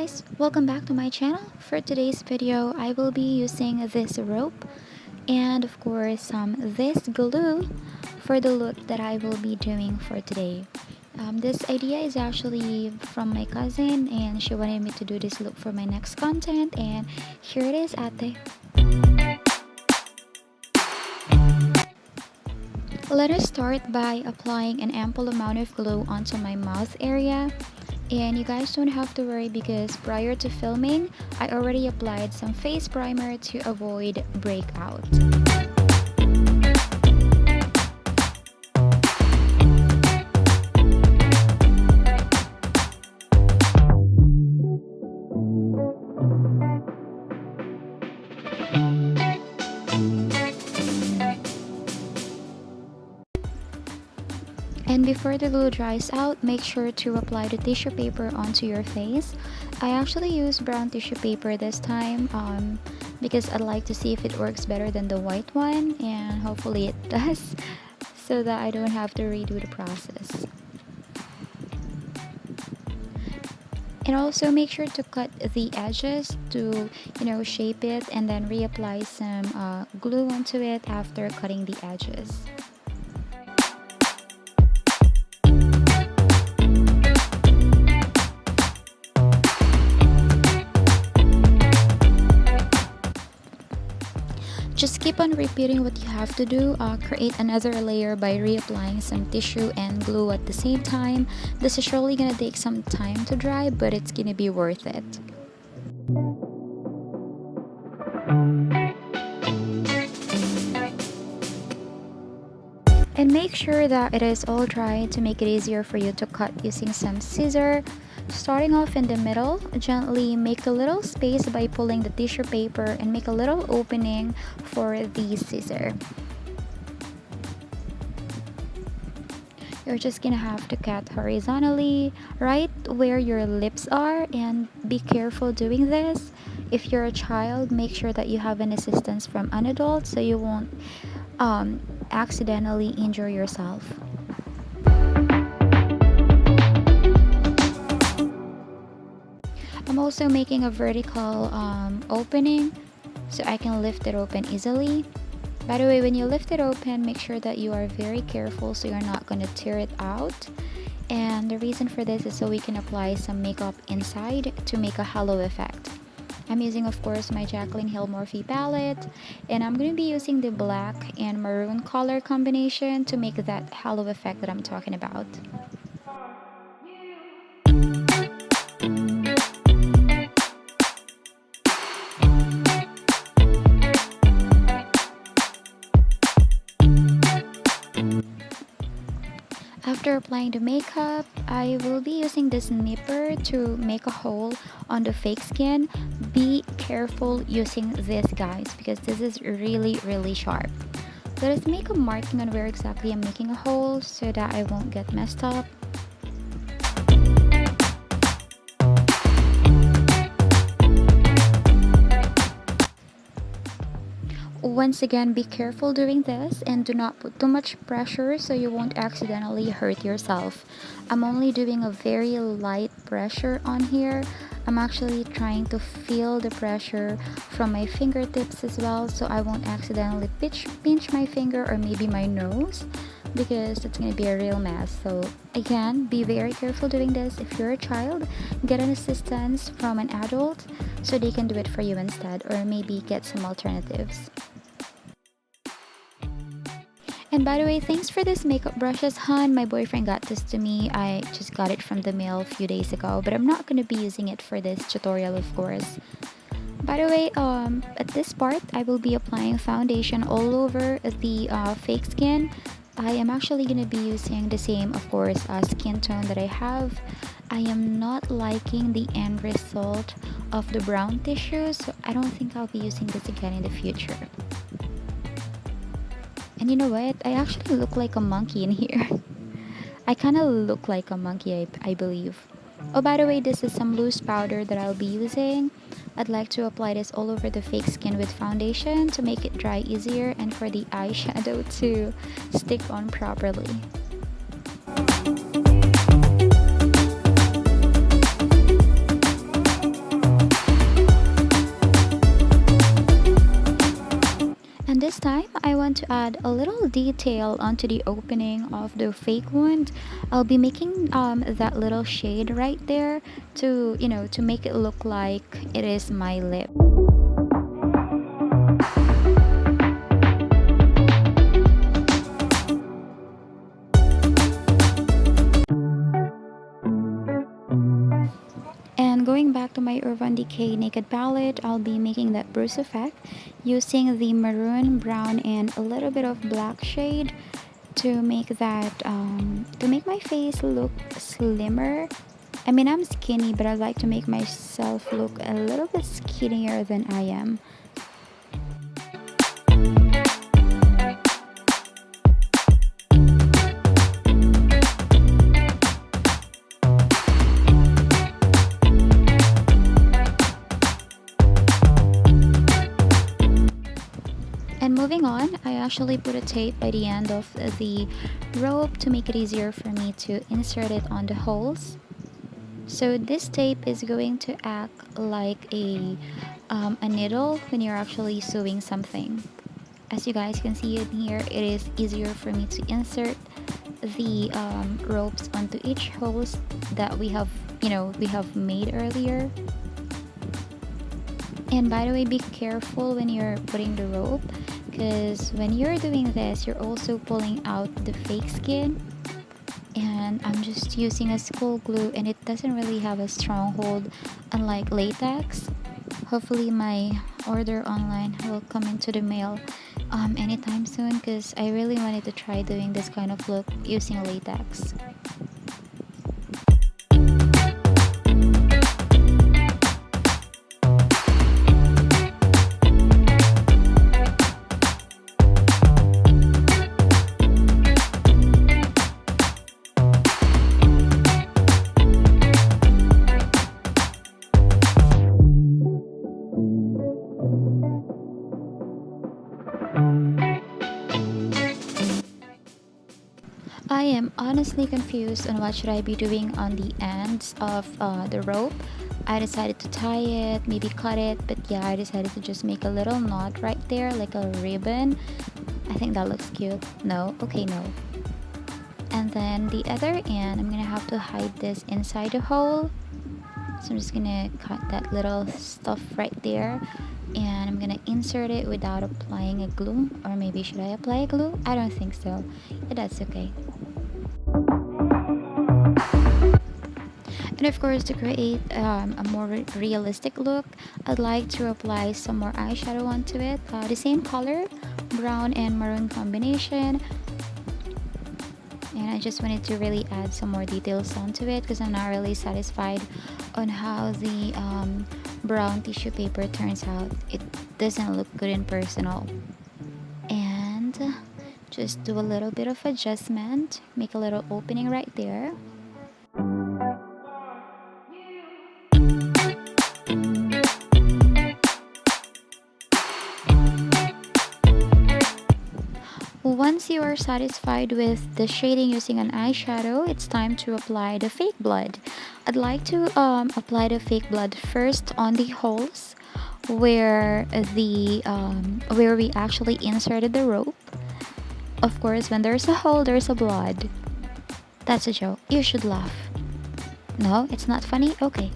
guys, welcome back to my channel. For today's video, I will be using this rope and of course this glue for the look that I will be doing for today. This idea is actually from my cousin and she wanted me to do this look for my next content, and here it is, ate. Let us start by applying an ample amount of glue onto my mouth area. And you guys don't have to worry because prior to filming, I already applied some face primer to avoid breakout. And before the glue dries out, make sure to apply the tissue paper onto your face. I actually use brown tissue paper this time because I'd like to see if it works better than the white one, and hopefully it does, so that I don't have to redo the process. And also make sure to cut the edges to shape it, and then reapply some glue onto it after cutting the edges. Just keep on repeating what you have to do. Create another layer by reapplying some tissue and glue at the same time. This is surely gonna take some time to dry, but it's gonna be worth it. And make sure that it is all dry to make it easier for you to cut using some scissors. Starting off in the middle, gently make a little space by pulling the tissue paper and make a little opening for the scissor. You're just gonna have to cut horizontally right where your lips are, and be careful doing this. If you're a child, make sure that you have an assistance from an adult so you won't accidentally injure yourself. I'm also making a vertical opening so I can lift it open easily. By the way, when you lift it open, make sure that you are very careful so you're not going to tear it out. And the reason for this is so we can apply some makeup inside to make a halo effect. I'm using, of course, my Jaclyn Hill Morphe palette, and I'm going to be using the black and maroon color combination to make that halo effect that I'm talking about. After applying the makeup, I will be using this nipper to make a hole on the fake skin. Be careful using this, guys, because this is really sharp. Let us make a marking on where exactly I'm making a hole so that I won't get messed up. Once again, be careful doing this and do not put too much pressure so you won't accidentally hurt yourself. I'm only doing a very light pressure on here. I'm actually trying to feel the pressure from my fingertips as well so I won't accidentally pinch my finger or maybe my nose, because it's going to be a real mess. So again, be very careful doing this. If you're a child, get an assistance from an adult so they can do it for you instead, or maybe get some alternatives. And by the way, thanks for this makeup brushes, hun. My boyfriend got this to me. I just got it from the mail a few days ago, but I'm not going to be using it for this tutorial, of course. By the way, at this part, I will be applying foundation all over the fake skin. I am actually going to be using the same, of course, skin tone that I have. I am not liking the end result of the brown tissue, so I don't think I'll be using this again in the future. And you know what? I actually look like a monkey in here. I kind of look like a monkey, I believe. Oh, by the way, this is some loose powder that I'll be using. I'd like to apply this all over the fake skin with foundation to make it dry easier and for the eyeshadow to stick on properly. this time, I want to add a little detail onto the opening of the fake wound. I'll be making that little shade right there to, to make it look like it is my lip. And going back to my Urban Decay Naked palette, I'll be making that bruise effect using the maroon, brown, and a little bit of black shade to make to make my face look slimmer. I mean, I'm skinny, but I like to make myself look a little bit skinnier than I am. And moving on, I actually put a tape by the end of the rope to make it easier for me to insert it on the holes. So this tape is going to act like a needle when you're actually sewing something. As you guys can see in here, it is easier for me to insert the ropes onto each holes that we have made earlier. And by the way, be careful when you're putting the rope, because when you're doing this, you're also pulling out the fake skin. And I'm just using a school glue, and it doesn't really have a strong hold, unlike latex. Hopefully my order online will come into the mail anytime soon, because I really wanted to try doing this kind of look using latex. I am honestly confused on what should I be doing on the ends of the rope. I decided to tie it, maybe cut it, but yeah, I decided to just make a little knot right there, like a ribbon. I think that looks cute. No? Okay, no. And then the other end, I'm gonna have to hide this inside the hole. So I'm just gonna cut that little stuff right there, and I'm gonna insert it without applying a glue. Or maybe should I apply a glue? I don't think so. Yeah, that's okay. And of course, to create a more realistic look, I'd like to apply some more eyeshadow onto it. The same color, brown and maroon combination. And I just wanted to really add some more details onto it, because I'm not really satisfied on how the brown tissue paper turns out. It doesn't look good in personal. And just do a little bit of adjustment, make a little opening right there. Once you are satisfied with the shading using an eyeshadow, it's time to apply the fake blood. I'd like to apply the fake blood first on the holes where where we actually inserted the rope. Of course, when there's a hole, there's a blood. That's a joke. You should laugh. No, it's not funny? Okay.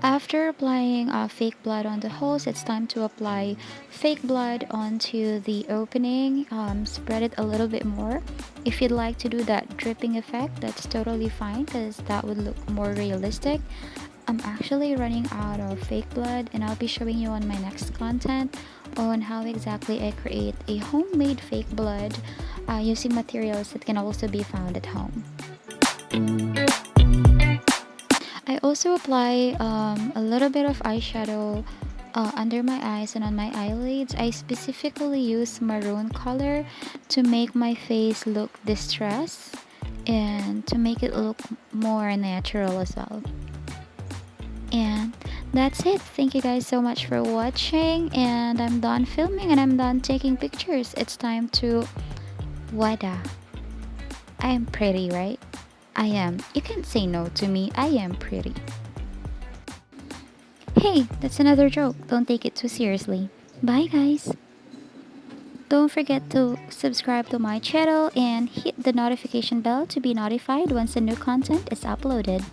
After applying fake blood on the holes, it's time to apply fake blood onto the opening. Spread it a little bit more. If you'd like to do that dripping effect, that's totally fine, because that would look more realistic. I'm actually running out of fake blood, and I'll be showing you on my next content on how exactly I create a homemade fake blood using materials that can also be found at home. I also apply a little bit of eyeshadow under my eyes and on my eyelids. I specifically use maroon color to make my face look distressed and to make it look more natural as well. And that's it. Thank you guys so much for watching, and I'm done filming and I'm done taking pictures. It's time to wada. I'm pretty, right? I am. You can't say no to me. I am pretty. Hey, that's another joke. Don't take it too seriously. Bye, guys. Don't forget to subscribe to my channel and hit the notification bell to be notified once the new content is uploaded.